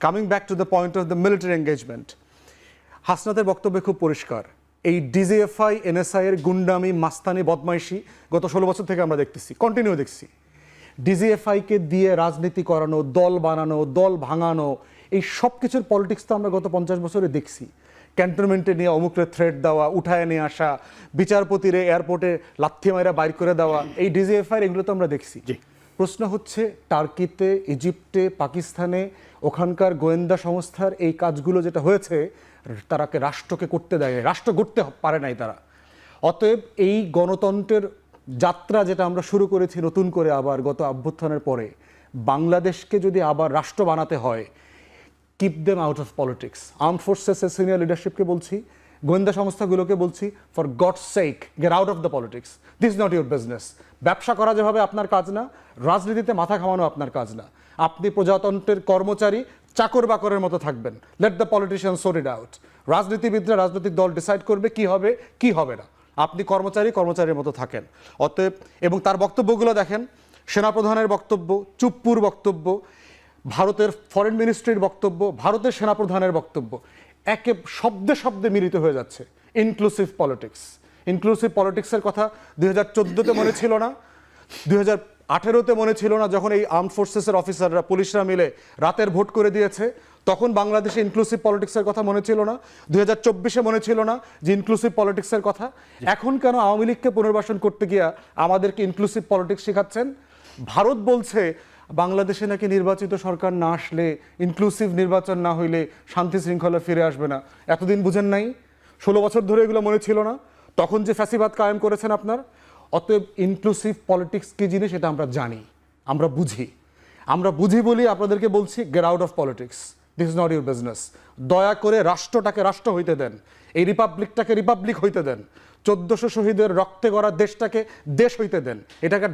Coming back to the point of the military engagement, হাসনাতের বক্তব্য খুব পরিষ্কার। এই ডিজিএফআই এনএসআই এর গুন্ডামি, মাস্তানি, বদমাইশি গত 16 বছর থেকে আমরা দেখতেছি, কন্টিনিউ দেখছি। ডিজিএফআইকে দিয়ে রাজনীতি করানো, দল বানানো, দল ভাঙানো, এই সব কিছুর পলিটিক্স তো আমরা গত 50 বছরে দেখছি। ক্যান্টনমেন্টে নিয়ে অমুকরে থ্রেট দেওয়া, উঠায় নিয়ে আসা, বিচারপতিরে এয়ারপোর্টে লাথি মাইরা বাইর করে দেওয়া, এই ডিজিএফআই এগুলো তো আমরা দেখছি। প্রশ্ন হচ্ছে টার্কিতে, ইজিপ্টে, পাকিস্তানে ওখানকার গোয়েন্দা সংস্থার এই কাজগুলো যেটা হয়েছে, তারাকে রাষ্ট্রকে করতে দেয়, রাষ্ট্র গড়তে পারে নাই তারা। অতএব এই গণতন্ত্রের যাত্রা যেটা আমরা শুরু করেছি নতুন করে আবার গত অভ্যুত্থানের পরে, বাংলাদেশকে যদি আবার রাষ্ট্র বানাতে হয়, keep them out of politics. Armed ফোর্সেসের সিনিয়র লিডারশিপকে বলছি, গোয়েন্দা সংস্থাগুলোকে বলছি, for God's sake get out of the politics. This is not your business. ব্যবসা করা যেভাবে আপনার কাজ না, রাজনীতিতে মাথা ঘামানো আপনার কাজ না। আপনি প্রজাতন্ত্রের কর্মচারী, চাকর বাকরের মতো থাকবেন। Let the politician sort it out. রাজনীতিবিদরা, রাজনৈতিক দল ডিসাইড করবে কি হবে কি হবে না। আপনি কর্মচারীর মতো থাকেন। অতএব, এবং তার বক্তব্যগুলো দেখেন, সেনাপ্রধানের বক্তব্য, চুপ্পুর বক্তব্য, ভারতের ফরেন মিনিস্ট্রির বক্তব্য, ভারতের সেনাপ্রধানের বক্তব্য, একে শব্দে শব্দে মিলিত হয়ে যাচ্ছে ইনক্লুসিভ পলিটিক্স। ইনক্লুসিভ পলিটিক্সের কথা 2014-তে মনে ছিল না, 2018-তে মনে ছিল না, যখন এই আর্মড ফোর্সেসের অফিসাররা, পুলিশরা মিলে রাতের ভোট করে দিয়েছে, তখন বাংলাদেশে ইনক্লুসিভ পলিটিক্সের কথা মনে ছিল না, 2024-এ মনে ছিল না যে ইনক্লুসিভ পলিটিক্সের কথা। এখন কেন আওয়ামী লীগকে পুনর্বাসন করতে গিয়া আমাদেরকে ইনক্লুসিভ পলিটিক্স শেখাচ্ছেন? ভারত বলছে বাংলাদেশে নাকি নির্বাচিত সরকার না আসলে, ইনক্লুসিভ নির্বাচন না হইলে শান্তি শৃঙ্খলা ফিরে আসবে না। এতদিন বুঝেন নাই? 16 বছর ধরে এগুলো মনে ছিল না? তখন যে ফ্যাসিবাদ কায়েম করেছেন আপনার। অতএব ইনক্লুসিভ পলিটিক্স কি জিনিস এটা আমরা জানি, আমরা বুঝি বলি আপনাদেরকে বলছি, gate out of politics. This is not your business. দয়া করে রাষ্ট্রটাকে রাষ্ট্র হইতে দেন, এই রিপাবলিকটাকে রিপাবলিক হইতে দেন, 1400 শহীদের রক্তে গড়া দেশটাকে দেশ হইতে দেন। এটাকে